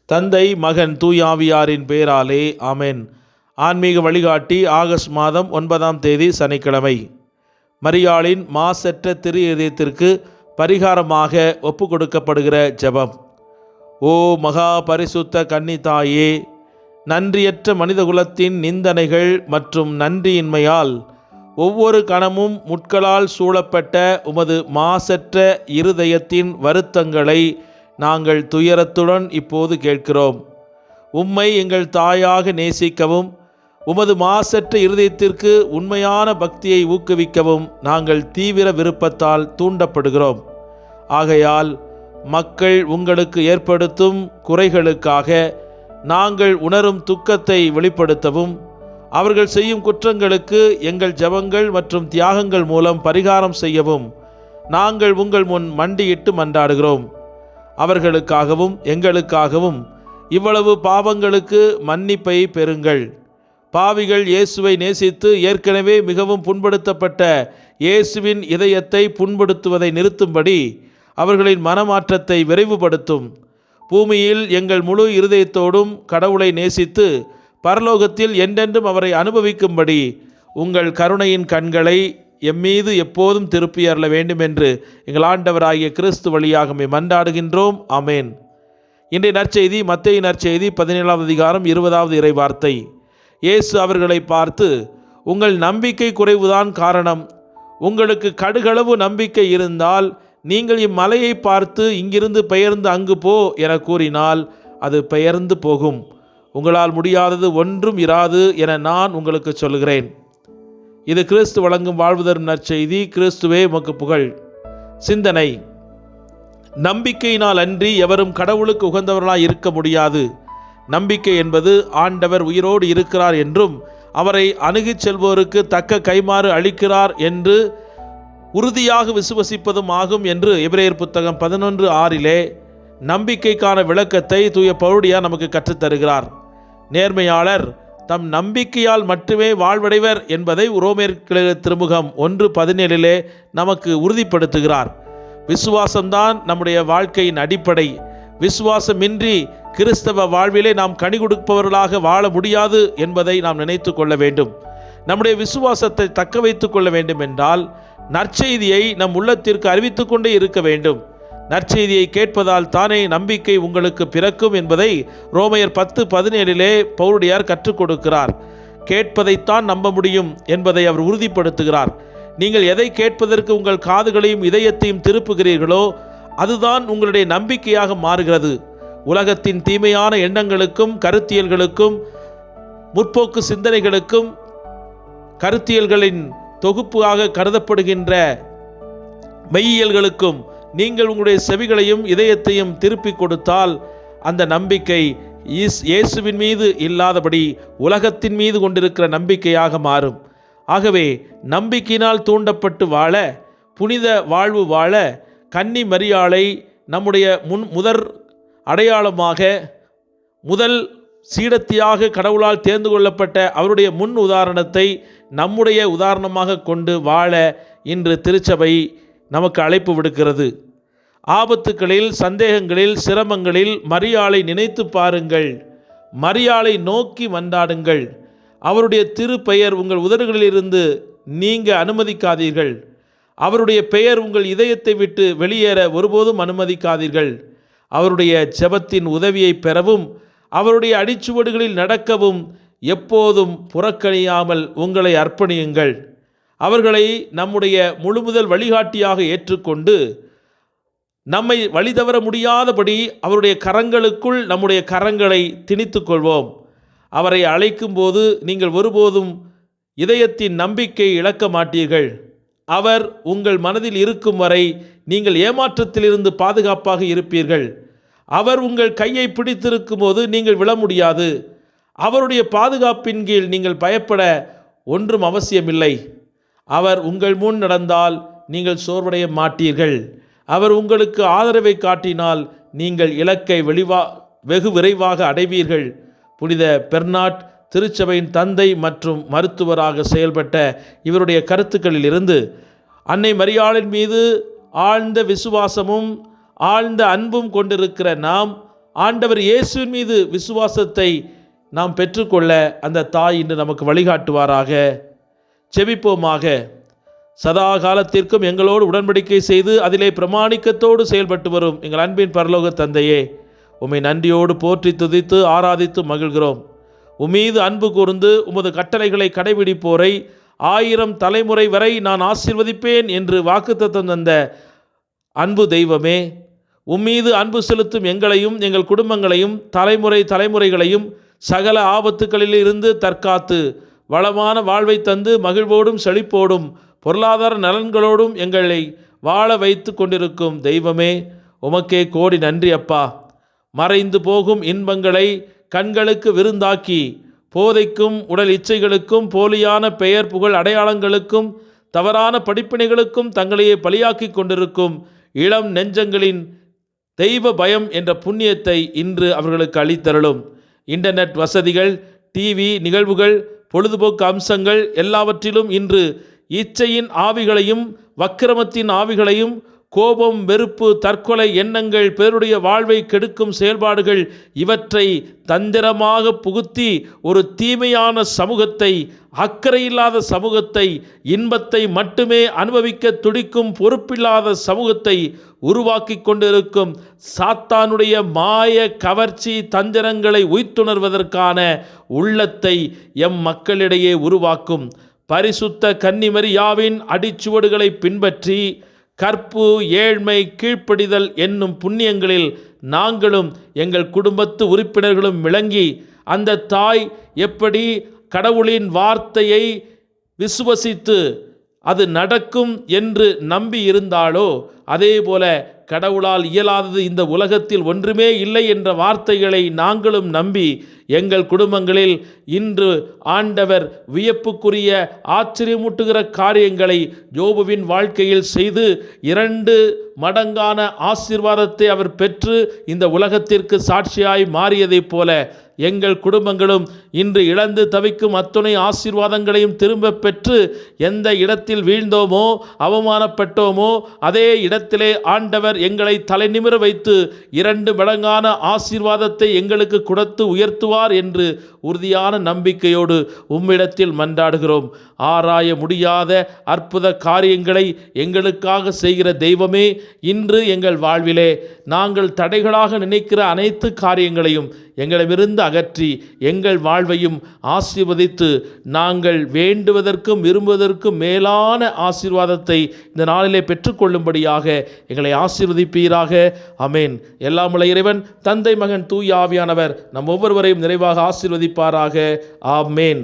தந்தை, மகன், தூயாவியாரின் பெயராலே ஆமென். ஆன்மீக வழிகாட்டி ஆகஸ்ட் மாதம் 9ஆம் தேதி சனிக்கிழமை. மரியாளின் மாசற்ற திரு இதயத்திற்கு பரிகாரமாக ஒப்பு கொடுக்கப்படுகிற ஜெபம். ஓ மகா பரிசுத்த கன்னித்தாயே, நன்றியற்ற மனிதகுலத்தின் நிந்தனைகள் மற்றும் நன்றியின்மையால் ஒவ்வொரு கணமும் முட்களால் சூழப்பட்ட உமது மாசற்ற இருதயத்தின் வருத்தங்களை நாங்கள் துயரத்துடன் இப்போது கேட்கிறோம். உம்மை எங்கள் தாயாக நேசிக்கவும் உமது மாசற்ற இருதயத்திற்கு உண்மையான பக்தியை ஊக்குவிக்கவும் நாங்கள் தீவிர விருப்பத்தால் தூண்டப்படுகிறோம். ஆகையால் மக்கள் உங்களுக்கு ஏற்படுத்தும் குறைகளுக்காக நாங்கள் உணரும் துக்கத்தை வெளிப்படுத்தவும், அவர்கள் செய்யும் குற்றங்களுக்கு எங்கள் ஜெபங்கள் மற்றும் தியாகங்கள் மூலம் பரிகாரம் செய்யவும் நாங்கள் உங்கள் முன் மண்டியிட்டு மன்றாடுகிறோம். அவர்களுக்காகவும் எங்களுக்காகவும் இவ்வளவு பாவங்களுக்கு மன்னிப்பை பெறுங்கள். பாவிகள் இயேசுவை நேசித்து ஏற்கனவே மிகவும் புண்படுத்தப்பட்ட இயேசுவின் இதயத்தை புண்படுத்துவதை நிறுத்தும்படி அவர்களின் மனமாற்றத்தை விரைவுபடுத்தும். பூமியில் எங்கள் முழு இருதயத்தோடும் கடவுளை நேசித்து பரலோகத்தில் என்றென்றும் அவரை அனுபவிக்கும்படி உங்கள் கருணையின் கண்களை எம்மீது எப்போதும் திருப்பி அருள வேண்டும் என்று எங்கள் ஆண்டவராகிய கிறிஸ்து வழியாக மன்றாடுகின்றோம். ஆமேன். இன்றைய நற்செய்தி மத்தேயு நற்செய்தி 17ஆம் அதிகாரம் 20வது இறைவார்த்தை. இயேசு அவர்களை பார்த்து, உங்கள் நம்பிக்கை குறைவுதான் காரணம். உங்களுக்கு கடுகளவு நம்பிக்கை இருந்தால் நீங்கள் இம்மலையை பார்த்து இங்கிருந்து பெயர்ந்து அங்கு போ என கூறினால் அது பெயர்ந்து போகும். உங்களால் முடியாதது ஒன்றும் இராது என நான் உங்களுக்கு சொல்கிறேன். இது கிறிஸ்து வழங்கும் வாழ்வு தரும் நற்செய்தி. கிறிஸ்துவே உமக்கு புகழ். சிந்தனை: நம்பிக்கையினால் அன்றி எவரும் கடவுளுக்கு உகந்தவர்களாய் இருக்க முடியாது. நம்பிக்கை என்பது ஆண்டவர் உயிரோடு இருக்கிறார் என்றும் அவரை அணுகிச் செல்வோருக்கு தக்க கைமாறு அளிக்கிறார் என்று உறுதியாக விசுவசிப்பதும் ஆகும் என்று எபிரேயர் புத்தகம் 11:6 நம்பிக்கைக்கான விளக்கத்தை தூய பவுலடியார் நமக்கு கற்றுத்தருகிறார். நேர்மையாளர் தம் நம்பிக்கையால் மட்டுமே வாழ்வடைவர் என்பதை ரோமேயர் திருமுகம் 1:17 நமக்கு உறுதிப்படுத்துகிறார். விசுவாசம்தான் நம்முடைய வாழ்க்கையின் அடிப்படை. விசுவாசமின்றி கிறிஸ்தவ வாழ்விலே நாம் கனி கொடுப்பவர்களாக வாழ முடியாது என்பதை நாம் நினைத்து கொள்ள வேண்டும். நம்முடைய விசுவாசத்தை தக்க வைத்து கொள்ள வேண்டும் என்றால் நற்செய்தியை நம் உள்ளத்திற்கு அறிவித்து கொண்டே இருக்க வேண்டும். நற்செய்தியை கேட்பதால் தானே நம்பிக்கை உங்களுக்கு பிறக்கும் என்பதை ரோமையர் 10:17 பவுலடியார் கற்றுக் கொடுக்கிறார். கேட்பதைத்தான் நம்ப முடியும் என்பதை அவர் உறுதிப்படுத்துகிறார். நீங்கள் எதை கேட்பதற்கு உங்கள் காதுகளையும் இதயத்தையும் திருப்புகிறீர்களோ அதுதான் உங்களுடைய நம்பிக்கையாக மாறுகிறது. உலகத்தின் தீமையான எண்ணங்களுக்கும் கருத்தியல்களுக்கும் முற்போக்கு சிந்தனைகளுக்கும் கருத்தியல்களின் தொகுப்பாக கருதப்படுகின்ற மெய்யியல்களுக்கும் நீங்கள் உங்களுடைய செவிகளையும் இதயத்தையும் திருப்பி கொடுத்தால் அந்த நம்பிக்கை இயேசுவின் மீது இல்லாதபடி உலகத்தின் மீது கொண்டிருக்கிற நம்பிக்கையாக மாறும். ஆகவே நம்பிக்கையினால் தூண்டப்பட்டு வாழ, புனித வாழ்வு வாழ கன்னி மரியாளை நம்முடைய முதற் அடையாளமாக, முதல் சீடத்தியாக கடவுளால் தேர்ந்து கொள்ளப்பட்ட அவருடைய முன் உதாரணத்தை நம்முடைய உதாரணமாக கொண்டு வாழ இன்று திருச்சபை நமக்கு அழைப்பு விடுக்கிறது. ஆபத்துக்களில், சந்தேகங்களில், சிரமங்களில் மரியாளை நினைத்து பாருங்கள். மரியாளை நோக்கி மன்றாடுங்கள். அவருடைய திருப்பெயர் உங்கள் உதடுகளிலிருந்து நீங்க அனுமதிக்காதீர்கள். அவருடைய பெயர் உங்கள் இதயத்தை விட்டு வெளியேற ஒருபோதும் அனுமதிக்காதீர்கள். அவருடைய ஜெபத்தின் உதவியை பெறவும் அவருடைய அடிச்சுவடுகளில் நடக்கவும் எப்போதும் புறக்கணியாமல் உங்களை அர்ப்பணியுங்கள். அவர்களை நம்முடைய முழுமுதல் வழிகாட்டியாக ஏற்றுக்கொண்டு நம்மை வழிதவற முடியாதபடி அவருடைய கரங்களுக்குள் நம்முடைய கரங்களை திணித்துக் கொள்வோம். அவரை அழைக்கும் போது நீங்கள் ஒருபோதும் இதயத்தின் நம்பிக்கை இழக்க மாட்டீர்கள். அவர் உங்கள் மனதில் இருக்கும் வரை நீங்கள் ஏமாற்றத்திலிருந்து பாதுகாப்பாக இருப்பீர்கள். அவர் உங்கள் கையை பிடித்திருக்கும் போது நீங்கள் விழ முடியாது. அவருடைய பாதுகாப்பின் கீழ் நீங்கள் பயப்பட ஒன்றும் அவசியமில்லை. அவர் உங்கள் முன் நடந்தால் நீங்கள் சோர்வடைய மாட்டீர்கள். அவர் உங்களுக்கு ஆதரவை காட்டினால் நீங்கள் இலக்கை வெகு விரைவாக அடைவீர்கள். புனித பெர்னாட் திருச்சபையின் தந்தை மற்றும் மருத்துவராக செயல்பட்ட இவருடைய கருத்துக்களில் இருந்து அன்னை மரியாளின் மீது ஆழ்ந்த விசுவாசமும் ஆழ்ந்த அன்பும் கொண்டிருக்கிற நாம் ஆண்டவர் இயேசுவின் மீது விசுவாசத்தை நாம் பெற்றுக்கொள்ள அந்த தாய் இன்று நமக்கு வழிகாட்டுவாராக. செபிப்போமாக. சதா காலத்திற்கும் எங்களோடு உடன்படிக்கை செய்து அதிலே பிரமாணிக்கத்தோடு செயல்பட்டு வரும் எங்கள் அன்பின் பரலோக தந்தையே, உம்மை நன்றியோடு போற்றி துதித்து ஆராதித்து மகிழ்கிறோம். உம்மீது அன்பு கூர்ந்து உமது கட்டளைகளை கடைபிடிப்போரை 1000 தலைமுறை வரை நான் ஆசீர்வதிப்பேன் என்று வாக்குத்தத்தம் தந்த அன்பு தெய்வமே, உம்மீது அன்பு செலுத்தும் எங்களையும் எங்கள் குடும்பங்களையும் தலைமுறைகளையும் சகல ஆபத்துக்களில் இருந்து தற்காத்து வளமான வாழ்வை தந்து மகிழ்வோடும் செழிப்போடும் பொருளாதார நலன்களோடும் எங்களை வாழ வைத்து கொண்டிருக்கும் தெய்வமே, உமக்கே கோடி நன்றி அப்பா. மறைந்து போகும் இன்பங்களை கண்களுக்கு விருந்தாக்கி போதைக்கும் உடல் இச்சைகளுக்கும் போலியான பெயர் புகழ் அடையாளங்களுக்கும் தவறான படிப்பினைகளுக்கும் தங்களையே பலியாக்கி கொண்டிருக்கும் இளம் நெஞ்சங்களின் தெய்வ பயம் என்ற புண்ணியத்தை இன்று அவர்களுக்கு அளித்தருளும். இன்டர்நெட் வசதிகள், டிவி நிகழ்வுகள், பொழுதுபோக்கு அம்சங்கள் எல்லாவற்றிலும் இன்று இச்சையின் ஆவிகளையும் வக்கிரமத்தின் ஆவிகளையும் கோபம், வெறுப்பு, தற்கொலை எண்ணங்கள், பிறருடைய வாழ்வை கெடுக்கும் செயல்பாடுகள் இவற்றை தந்திரமாக புகுத்தி ஒரு தீமையான சமூகத்தை, அக்கறையில்லாத சமூகத்தை, இன்பத்தை மட்டுமே அனுபவிக்க துடிக்கும் பொறுப்பில்லாத சமூகத்தை உருவாக்கி கொண்டிருக்கும் சாத்தானுடைய மாய கவர்ச்சி தந்திரங்களை உய்த்துணர்வதற்கான உள்ளத்தை எம் மக்களிடையே உருவாக்கும். பரிசுத்த கன்னிமரியாவின் அடிச்சுவடுகளை பின்பற்றி கற்பு, ஏழ்மை, கீழ்ப்படிதல் என்னும் புண்ணியங்களில் நாங்களும் எங்கள் குடும்பத்து உறுப்பினர்களும் விளங்கி அந்த தாய் எப்படி கடவுளின் வார்த்தையை விசுவசித்து அது நடக்கும் என்று நம்பி இருந்தாலோ அதேபோல கடவுளால் இயலாதது இந்த உலகத்தில் ஒன்றுமே இல்லை என்ற வார்த்தைகளை நாங்களும் நம்பி எங்கள் குடும்பங்களில் இன்று ஆண்டவர் வியப்புக்குரிய ஆச்சரியமூட்டுகிற காரியங்களை யோபுவின் வாழ்க்கையில் செய்து 2 மடங்கான ஆசீர்வாதத்தை அவர் பெற்று இந்த உலகத்திற்கு சாட்சியாய் மாறியதைப் போல எங்கள் குடும்பங்களும் இன்று இழந்து தவிக்கும் அத்துணை ஆசீர்வாதங்களையும் திரும்ப பெற்று எந்த இடத்தில் வீழ்ந்தோமோ அவமானப்பட்டோமோ அதே இடத்திலே ஆண்டவர் எங்களை தலை நிமிர வைத்து 2 மடங்கான ஆசீர்வாதத்தை எங்களுக்கு கொடுத்து உயர்த்துவார் என்று உறுதியான நம்பிக்கையோடு உம்மிடத்தில் மன்றாடுகிறோம். ஆராய முடியாத அற்புத காரியங்களை எங்களுக்காக செய்கிற தெய்வமே, இன்று எங்கள் வாழ்விலே நாங்கள் தடைகளாக நினைக்கிற அனைத்து காரியங்களையும் எங்களிடமிருந்து அகற்றி எங்கள் வாழ்வையும் ஆசீர்வதித்து நாங்கள் வேண்டுவதற்கும் விரும்புவதற்கும் மேலான ஆசீர்வாதத்தை இந்த நாளிலே பெற்றுக்கொள்ளும்படியாக எங்களை ஆசீர்வதிப்பீராக. அமேன். எல்லாம் உள்ள இறைவன் தந்தை, மகன், தூய ஆவியானவர் நம் ஒவ்வொருவரையும் நிறைவாக ஆசீர்வதிப்பாராக. ஆமேன்.